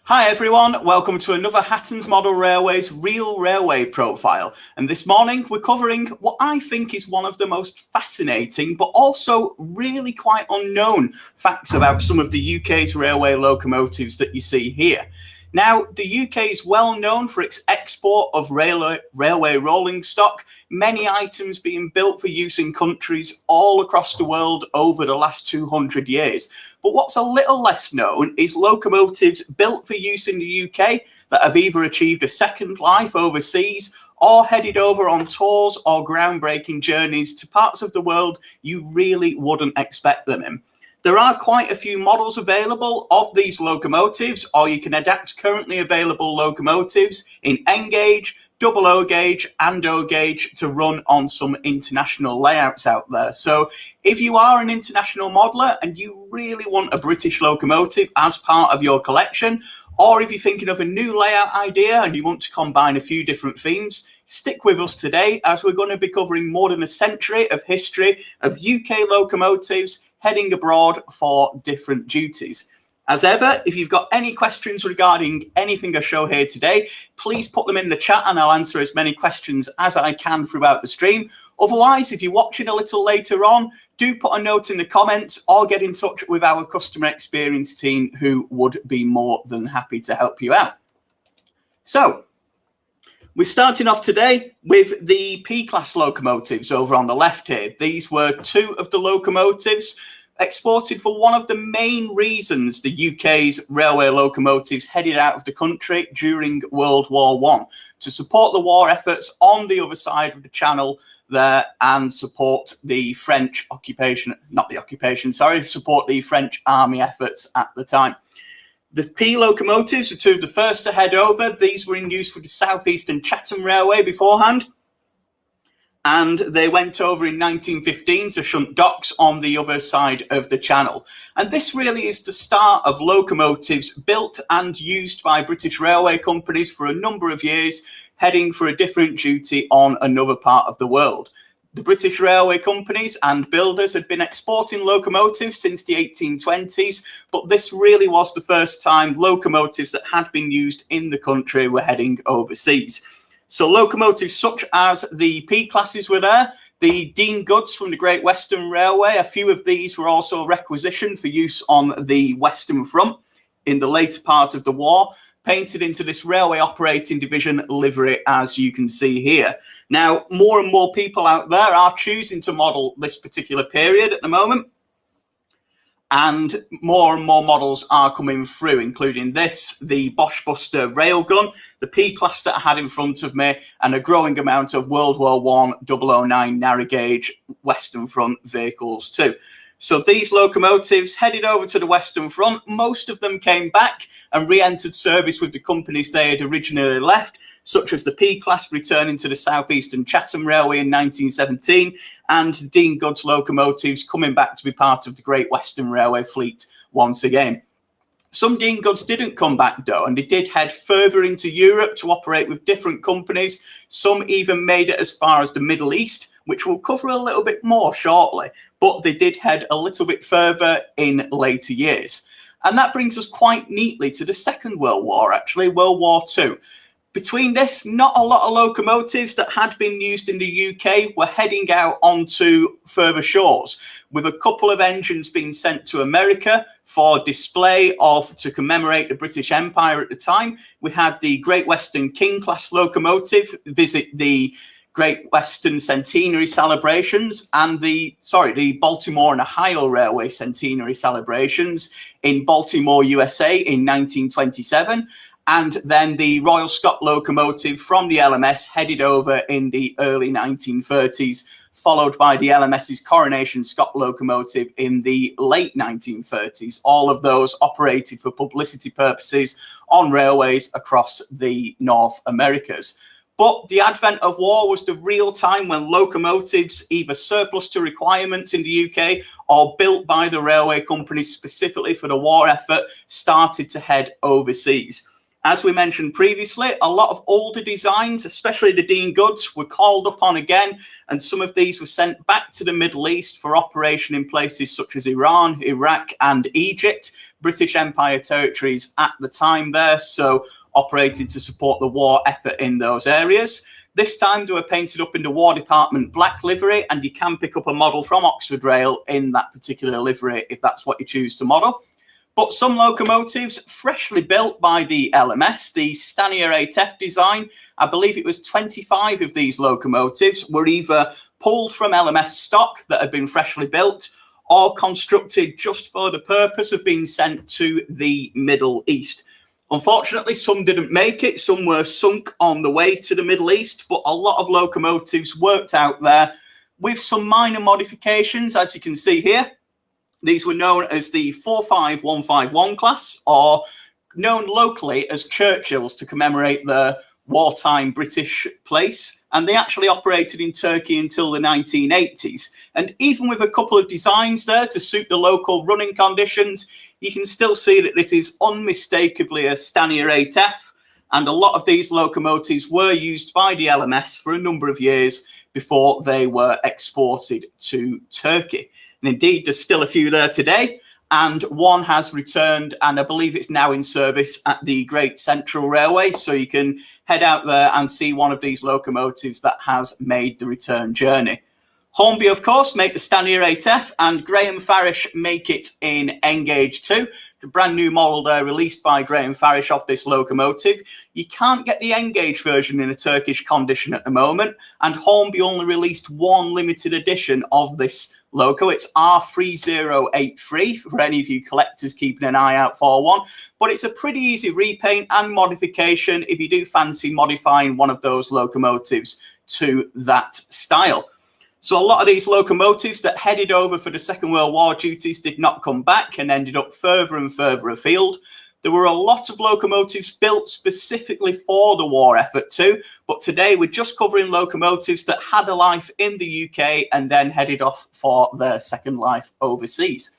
Hi everyone, welcome to another Hatton's Model Railways Real Railway Profile. And this morning we're covering what I think is one of the most fascinating but also really quite unknown facts about some of the UK's railway locomotives that you see here. Now, the UK is well known for its export of railway rolling stock, many items being built for use in countries all across the world over the last 200 years. But what's a little less known is locomotives built for use in the UK that have either achieved a second life overseas or headed over on tours or groundbreaking journeys to parts of the world you really wouldn't expect them in. There are quite a few models available of these locomotives, or you can adapt currently available locomotives in N gauge, double O gauge and O gauge to run on some international layouts out there. So if you are an international modeler and you really want a British locomotive as part of your collection, or if you're thinking of a new layout idea and you want to combine a few different themes, stick with us today as we're going to be covering more than a century of history of UK locomotives heading abroad for different duties. As ever, if you've got any questions regarding anything I show here today, please put them in the chat and I'll answer as many questions as I can throughout the stream. Otherwise, if you're watching a little later on, do put a note in the comments or get in touch with our customer experience team who would be more than happy to help you out. So, we're starting off today with the P-class locomotives over on the left here. These were two of the locomotives exported for one of the main reasons the UK's railway locomotives headed out of the country during World War I, to support the war efforts on the other side of the Channel there and support the French occupation, support the French army efforts at the time. The P locomotives were two of the first to head over. These were in use for the South Eastern Chatham Railway beforehand. And they went over in 1915 to shunt docks on the other side of the Channel. And this really is the start of locomotives built and used by British railway companies for a number of years, heading for a different duty on another part of the world. The British railway companies and builders had been exporting locomotives since the 1820s, but this really was the first time locomotives that had been used in the country were heading overseas. So locomotives such as the P classes were there, the Dean goods from the Great Western Railway, a few of these were also requisitioned for use on the Western Front in the later part of the war, painted into this railway operating division livery, as you can see here. Now, more and more people out there are choosing to model this particular period at the moment, and more models are coming through, including this, the Bosch Buster railgun, the P-class that I had in front of me, and a growing amount of World War I 009 narrow gauge Western Front vehicles too. So these locomotives headed over to the Western Front. Most of them came back and re-entered service with the companies they had originally left, such as the P-class returning to the South Eastern Chatham Railway in 1917, and Dean Goods locomotives coming back to be part of the Great Western Railway fleet once again. Some Dean Goods didn't come back though, and they did head further into Europe to operate with different companies. Some even made it as far as the Middle East, which we'll cover a little bit more shortly, but they did head a little bit further in later years. And that brings us quite neatly to the Second World War, actually, World War II. Between this, not a lot of locomotives that had been used in the UK were heading out onto further shores, with a couple of engines being sent to America for display to commemorate the British Empire at the time. We had the Great Western King-class locomotive visit the Great Western Centenary celebrations and the Baltimore and Ohio Railway Centenary celebrations in Baltimore, USA in 1927. And then the Royal Scot locomotive from the LMS headed over in the early 1930s, followed by the LMS's Coronation Scot locomotive in the late 1930s. All of those operated for publicity purposes on railways across the North Americas. But the advent of war was the real time when locomotives, either surplus to requirements in the UK or built by the railway companies specifically for the war effort, started to head overseas. As we mentioned previously, a lot of older designs, especially the Dean Goods, were called upon again, and some of these were sent back to the Middle East for operation in places such as Iran, Iraq, and Egypt, British Empire territories at the time there, so operated to support the war effort in those areas. This time they were painted up in the War Department black livery, and you can pick up a model from Oxford Rail in that particular livery if that's what you choose to model. But some locomotives freshly built by the LMS, the Stanier 8F design, I believe it was 25 of these locomotives were either pulled from LMS stock that had been freshly built or constructed just for the purpose of being sent to the Middle East. Unfortunately, some didn't make it. Some were sunk on the way to the Middle East, but a lot of locomotives worked out there with some minor modifications, as you can see here. These were known as the 45151 class, or known locally as Churchills to commemorate the wartime British place. And they actually operated in Turkey until the 1980s. And even with a couple of designs there to suit the local running conditions, you can still see that this is unmistakably a Stanier 8F. And a lot of these locomotives were used by the LMS for a number of years before they were exported to Turkey. And indeed, there's still a few there today, and one has returned, and I believe it's now in service at the Great Central Railway. So you can head out there and see one of these locomotives that has made the return journey. Hornby, of course, make the Stanier 8F, and Graham Farish make it in Engage 2. The brand new model there released by Graham Farish of this locomotive. You can't get the Engage version in a Turkish condition at the moment, and Hornby only released one limited edition of this loco. It's R3083 for any of you collectors keeping an eye out for one. But it's a pretty easy repaint and modification if you do fancy modifying one of those locomotives to that style. So a lot of these locomotives that headed over for the Second World War duties did not come back and ended up further and further afield. There were a lot of locomotives built specifically for the war effort too, but today we're just covering locomotives that had a life in the UK and then headed off for their second life overseas.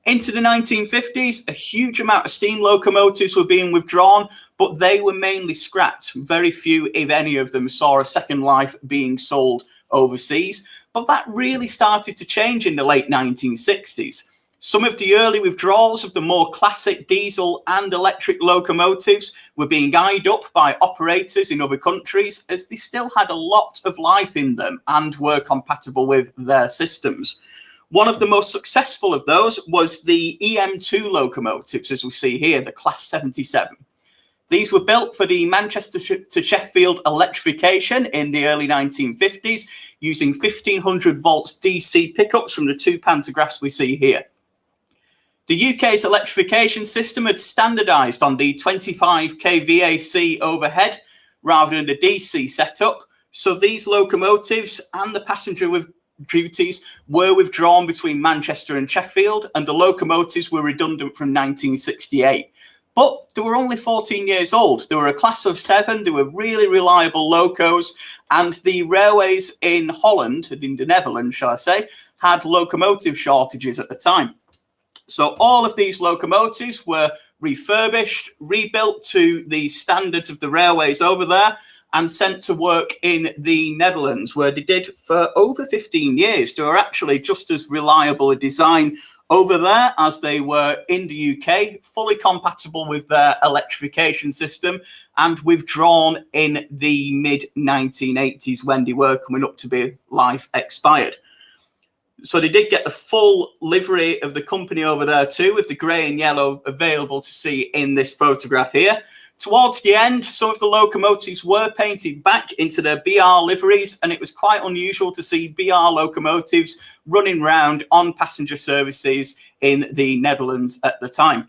Into the 1950s, a huge amount of steam locomotives were being withdrawn, but they were mainly scrapped. Very few, if any of them, saw a second life being sold overseas. But that really started to change in the late 1960s. Some of the early withdrawals of the more classic diesel and electric locomotives were being eyed up by operators in other countries, as they still had a lot of life in them and were compatible with their systems. One of the most successful of those was the EM2 locomotives, as we see here, the Class 77. These were built for the Manchester to Sheffield electrification in the early 1950s, using 1500 volts DC pickups from the two pantographs we see here. The UK's electrification system had standardised on the 25 kVAC overhead rather than the DC setup, so these locomotives and the passenger with duties were withdrawn between Manchester and Sheffield, and the locomotives were redundant from 1968. But they were only 14 years old. They were a class of 7. They were really reliable locos, and the railways in Holland, in the Netherlands, shall I say, had locomotive shortages at the time. So all of these locomotives were refurbished, rebuilt to the standards of the railways over there, and sent to work in the Netherlands, where they did for over 15 years. They were actually just as reliable a design over there as they were in the UK, fully compatible with their electrification system, and withdrawn in the mid-1980s when they were coming up to be life expired. So they did get the full livery of the company over there too, with the grey and yellow available to see in this photograph here. Towards the end, some of the locomotives were painted back into their BR liveries, and it was quite unusual to see BR locomotives running round on passenger services in the Netherlands at the time.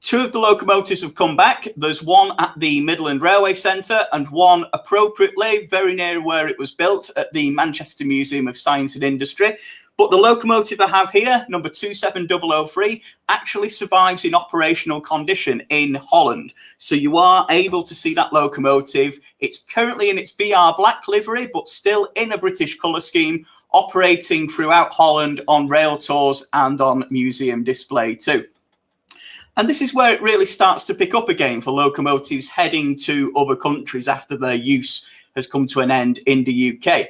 Two of the locomotives have come back. There's one at the Midland Railway Centre and one appropriately very near where it was built at the Manchester Museum of Science and Industry. But the locomotive I have here, number 27003, actually survives in operational condition in Holland. So you are able to see that locomotive. It's currently in its BR black livery, but still in a British colour scheme, operating throughout Holland on rail tours and on museum display too. And this is where it really starts to pick up again for locomotives heading to other countries after their use has come to an end in the UK.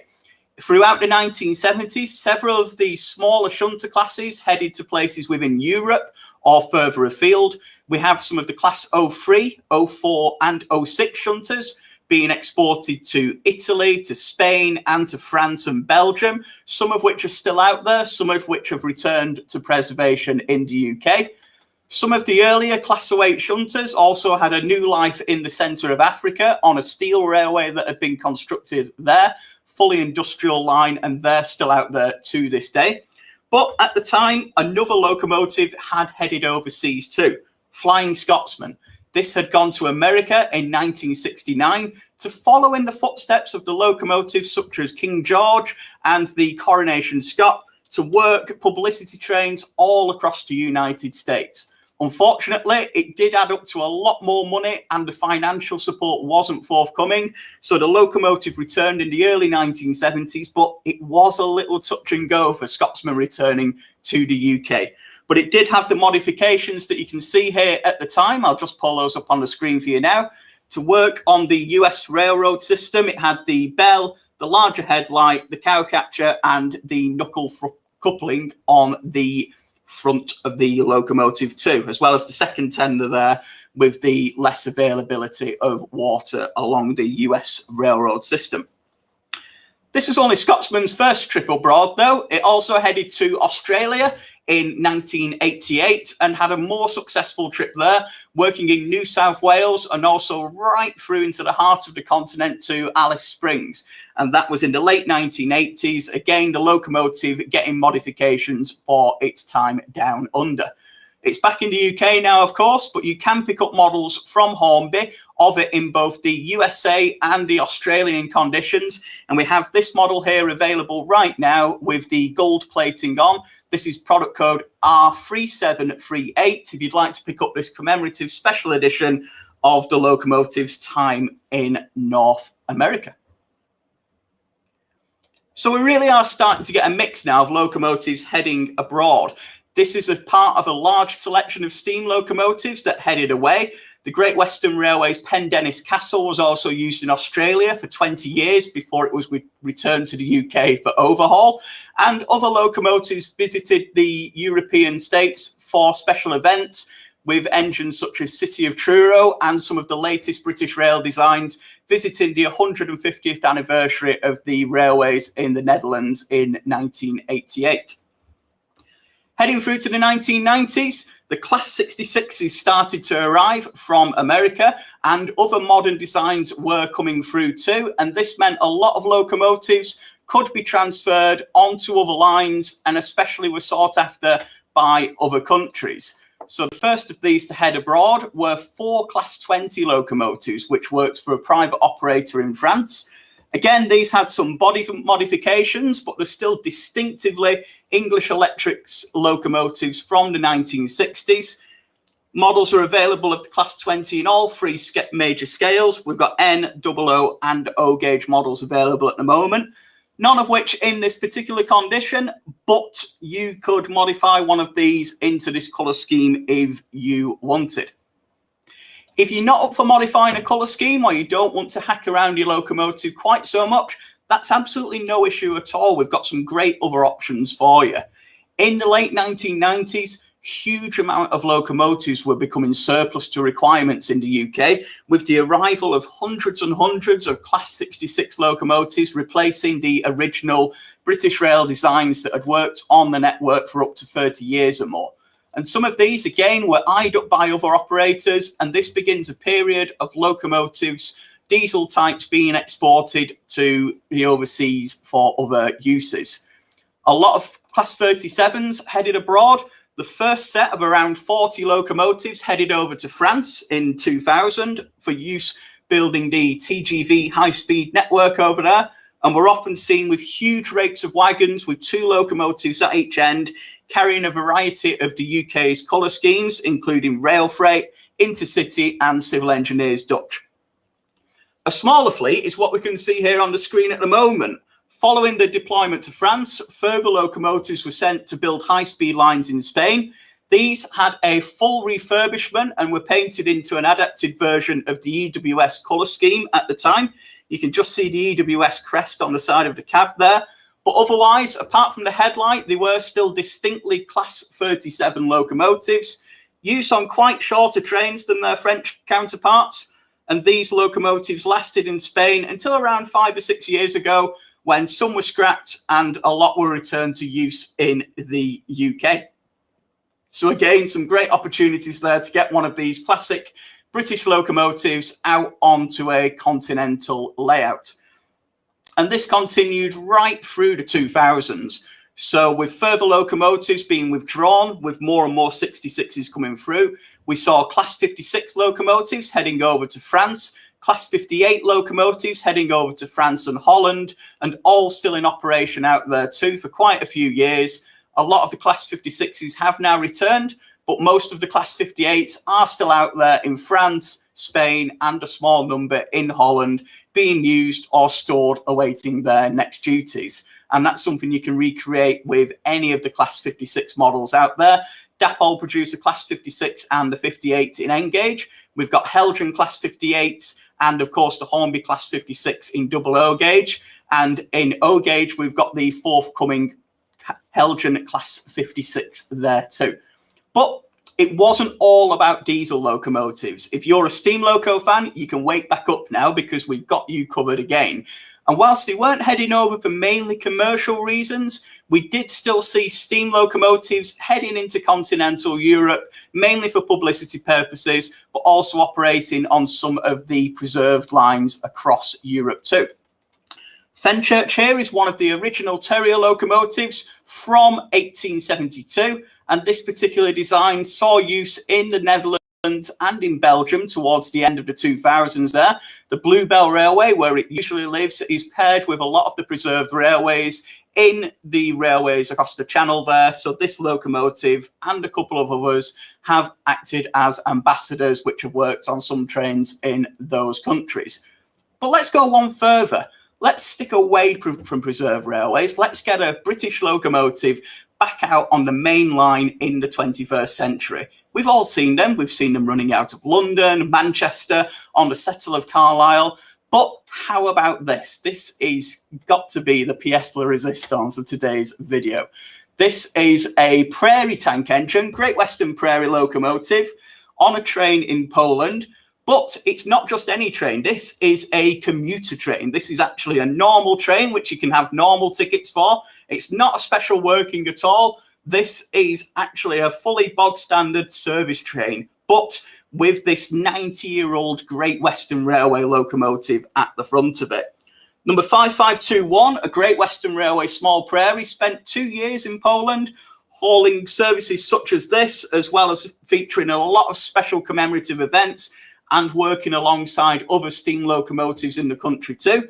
Throughout the 1970s, several of the smaller shunter classes headed to places within Europe or further afield. We have some of the Class 03, 04 and 06 shunters being exported to Italy, to Spain and to France and Belgium, some of which are still out there, some of which have returned to preservation in the UK. Some of the earlier Class 08 shunters also had a new life in the centre of Africa on a steel railway that had been constructed there, fully industrial line, and they're still out there to this day. But at the time, another locomotive had headed overseas too, Flying Scotsman. This had gone to America in 1969 to follow in the footsteps of the locomotives such as King George and the Coronation Scot to work publicity trains all across the United States. Unfortunately, it did add up to a lot more money and the financial support wasn't forthcoming. So the locomotive returned in the early 1970s, but it was a little touch and go for Scotsman returning to the UK. But it did have the modifications that you can see here at the time. I'll just pull those up on the screen for you now. To work on the US railroad system, it had the bell, the larger headlight, the cow catcher, and the knuckle coupling on the front of the locomotive too, as well as the second tender there with the less availability of water along the US railroad system. This was only Scotsman's first trip abroad though. It also headed to Australia in 1988 and had a more successful trip there, working in New South Wales and also right through into the heart of the continent to Alice Springs. And that was in the late 1980s. Again, the locomotive getting modifications for its time down under. It's back in the UK now, of course, but you can pick up models from Hornby of it in both the USA and the Australian conditions. And we have this model here available right now with the gold plating on. This is product code R3738 if you'd like to pick up this commemorative special edition of the locomotive's time in North America. So we really are starting to get a mix now of locomotives heading abroad. This is a part of a large selection of steam locomotives that headed away. The Great Western Railway's Pendennis Castle was also used in Australia for 20 years before it was returned to the UK for overhaul. And other locomotives visited the European states for special events with engines such as City of Truro and some of the latest British rail designs visiting the 150th anniversary of the railways in the Netherlands in 1988. Heading through to the 1990s, the Class 66s started to arrive from America and other modern designs were coming through too. And this meant a lot of locomotives could be transferred onto other lines and especially were sought after by other countries. So the first of these to head abroad were 4 Class 20 locomotives, which worked for a private operator in France. Again, these had some body modifications, but they're still distinctively English Electrics locomotives from the 1960s. Models are available of the Class 20 in all 3 major scales. We've got N, OO and O gauge models available at the moment, none of which in this particular condition, but you could modify one of these into this colour scheme if you wanted. If you're not up for modifying a colour scheme or you don't want to hack around your locomotive quite so much, that's absolutely no issue at all. We've got some great other options for you. In the late 1990s, huge amount of locomotives were becoming surplus to requirements in the UK, with the arrival of hundreds and hundreds of Class 66 locomotives replacing the original British Rail designs that had worked on the network for up to 30 years or more. And some of these, again, were eyed up by other operators, and this begins a period of locomotives, diesel types being exported to the overseas for other uses. A lot of Class 37s headed abroad. The first set of around 40 locomotives headed over to France in 2000 for use building the TGV high-speed network over there. And we're often seen with huge rakes of wagons with 2 locomotives at each end, carrying a variety of the UK's colour schemes, including rail freight, intercity and civil engineers Dutch. A smaller fleet is what we can see here on the screen at the moment. Following the deployment to France, further locomotives were sent to build high-speed lines in Spain. These had a full refurbishment and were painted into an adapted version of the EWS colour scheme at the time. You can just see the EWS crest on the side of the cab there. But otherwise, apart from the headlight, they were still distinctly Class 37 locomotives, used on quite shorter trains than their French counterparts. And these locomotives lasted in Spain until around 5 or 6 years ago, when some were scrapped and a lot were returned to use in the UK. So again, some great opportunities there to get one of these classic British locomotives out onto a continental layout. And this continued right through the 2000s. So with further locomotives being withdrawn, with more and more 66s coming through, we saw Class 56 locomotives heading over to France, Class 58 locomotives heading over to France and Holland, and all still in operation out there too for quite a few years. A lot of the Class 56s have now returned, but most of the Class 58s are still out there in France, Spain, and a small number in Holland being used or stored awaiting their next duties. And that's something you can recreate with any of the Class 56 models out there. Dapol produce a Class 56 and a 58 in N-gauge. We've got Helgen Class 58s and, of course, the Hornby Class 56 in double O gauge. And in O gauge, we've got the forthcoming Helgen Class 56 there too. But it wasn't all about diesel locomotives. If you're a steam loco fan, you can wake back up now because we've got you covered again. And whilst they weren't heading over for mainly commercial reasons, we did still see steam locomotives heading into continental Europe, mainly for publicity purposes, but also operating on some of the preserved lines across Europe too. Fenchurch here is one of the original Terrier locomotives from 1872, and this particular design saw use in the Netherlands and in Belgium towards the end of the 2000s there. The Bluebell Railway, where it usually lives, is paired with a lot of the preserved railways in the railways across the channel there. So this locomotive and a couple of others have acted as ambassadors, which have worked on some trains in those countries. But let's go one further. Let's stick away from preserved railways. Let's get a British locomotive back out on the main line in the 21st century. We've all seen them. We've seen them running out of London, Manchester, on the Settle of Carlisle. But how about this? This is got to be the pièce de résistance of today's video. This is a Prairie tank engine, Great Western Prairie locomotive on a train in Poland. But it's not just any train. This is a commuter train. This is actually a normal train, which you can have normal tickets for. It's not a special working at all. This is actually a fully bog standard service train, but with this 90-year-old Great Western Railway locomotive at the front of it. Number 5521, a Great Western Railway Small Prairie, spent 2 years in Poland, hauling services such as this, as well as featuring a lot of special commemorative events and working alongside other steam locomotives in the country too.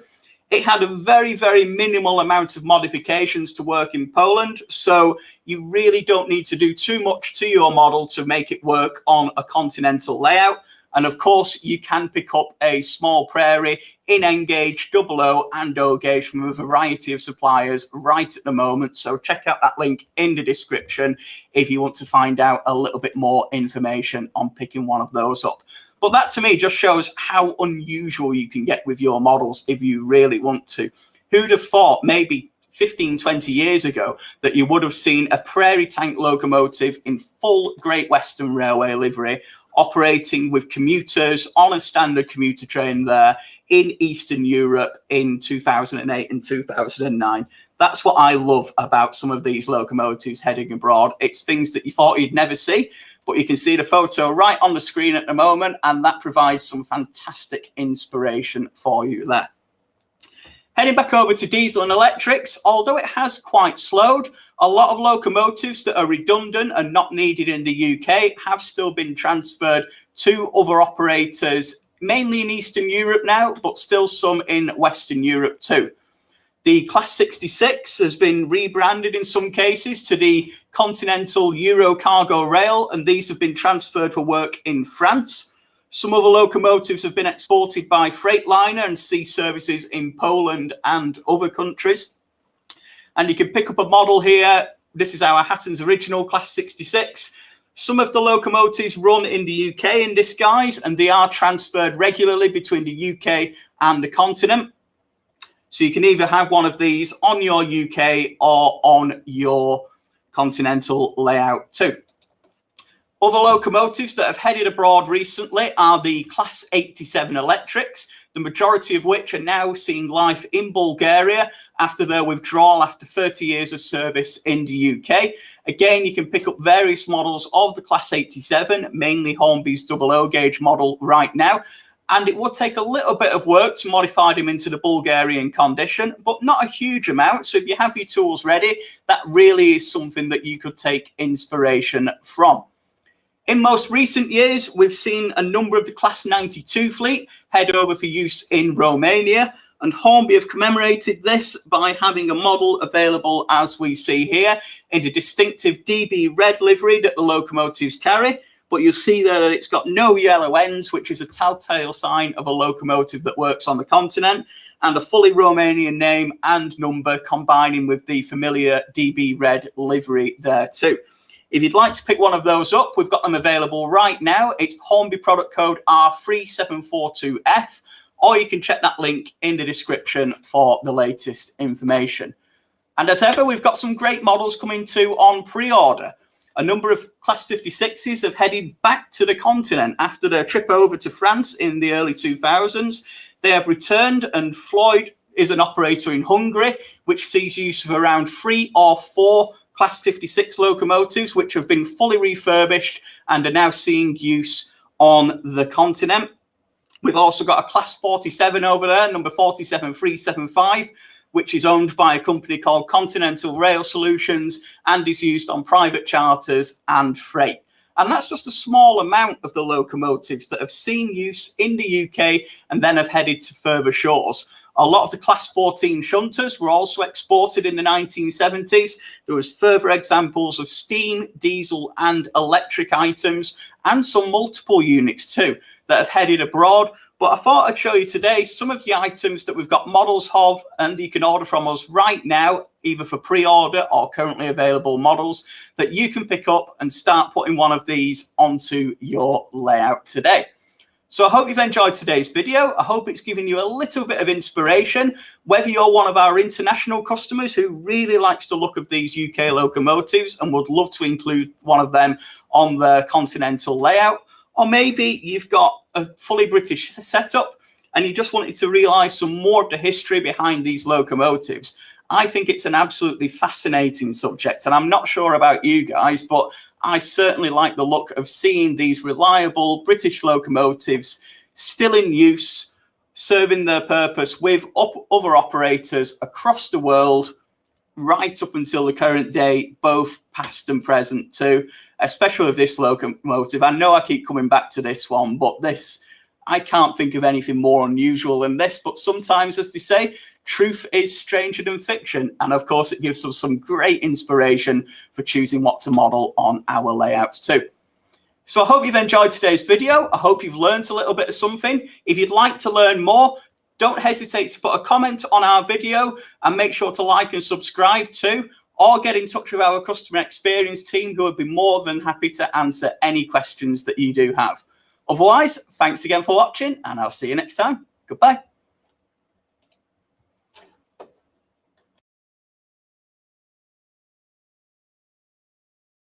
It had a very, very minimal amount of modifications to work in Poland, so you really don't need to do too much to your model to make it work on a continental layout. And of course, you can pick up a small Prairie in N-gauge, double O and O gauge from a variety of suppliers right at the moment. So check out that link in the description if you want to find out a little bit more information on picking one of those up. But that to me just shows how unusual you can get with your models if you really want to. Who'd have thought maybe 15, 20 years ago that you would have seen a Prairie tank locomotive in full Great Western Railway livery operating with commuters on a standard commuter train there in Eastern Europe in 2008 and 2009. That's what I love about some of these locomotives heading abroad. It's things that you thought you'd never see, but you can see the photo right on the screen at the moment, and that provides some fantastic inspiration for you there. Heading back over to diesel and electrics, although it has quite slowed, a lot of locomotives that are redundant and not needed in the UK have still been transferred to other operators, mainly in Eastern Europe now, but still some in Western Europe too. The Class 66 has been rebranded in some cases to the Continental Eurocargo Rail, and these have been transferred for work in France. Some other locomotives have been exported by Freightliner and see services in Poland and other countries. And you can pick up a model here. This is our Hatton's original Class 66. Some of the locomotives run in the UK in disguise, and they are transferred regularly between the UK and the continent. So you can either have one of these on your UK or on your continental layout too. Other locomotives that have headed abroad recently are the Class 87 electrics, the majority of which are now seeing life in Bulgaria after their withdrawal after 30 years of service in the UK. Again, you can pick up various models of the Class 87, mainly Hornby's 00 gauge model right now. And it would take a little bit of work to modify them into the Bulgarian condition, but not a huge amount. So if you have your tools ready, that really is something that you could take inspiration from. In most recent years, we've seen a number of the Class 92 fleet head over for use in Romania, and Hornby have commemorated this by having a model available, as we see here, in the distinctive DB red livery that the locomotives carry. But you'll see there that it's got no yellow ends, which is a telltale sign of a locomotive that works on the continent, and a fully Romanian name and number combining with the familiar DB red livery there too. If you'd like to pick one of those up, we've got them available right now. It's Hornby product code R3742F, or you can check that link in the description for the latest information. And as ever, we've got some great models coming too on pre-order. A number of Class 56s have headed back to the continent after their trip over to France in the early 2000s. They have returned, and Floyd is an operator in Hungary, which sees use of around 3 or 4 Class 56 locomotives, which have been fully refurbished and are now seeing use on the continent. We've also got a Class 47 over there, number 47375, which is owned by a company called Continental Rail Solutions and is used on private charters and freight. And that's just a small amount of the locomotives that have seen use in the UK and then have headed to further shores. A lot of the Class 14 shunters were also exported in the 1970s. There was further examples of steam, diesel and electric items, and some multiple units too that have headed abroad. But I thought I'd show you today some of the items that we've got models of, and you can order from us right now, either for pre-order or currently available models that you can pick up and start putting one of these onto your layout today. So I hope you've enjoyed today's video. I hope it's given you a little bit of inspiration, whether you're one of our international customers who really likes the look of these UK locomotives and would love to include one of them on their continental layout, or maybe you've got a fully British setup and you just wanted to realise some more of the history behind these locomotives. I think it's an absolutely fascinating subject, and I'm not sure about you guys, but I certainly like the look of seeing these reliable British locomotives still in use, serving their purpose with other operators across the world, right up until the current day, both past and present too, especially with this locomotive. I know I keep coming back to this one, but this, I can't think of anything more unusual than this. But sometimes, as they say, truth is stranger than fiction. And of course, it gives us some great inspiration for choosing what to model on our layouts too. So I hope you've enjoyed today's video. I hope you've learned a little bit of something. If you'd like to learn more, don't hesitate to put a comment on our video and make sure to like and subscribe too, or get in touch with our customer experience team, who would be more than happy to answer any questions that you do have. Otherwise, thanks again for watching, and I'll see you next time. Goodbye.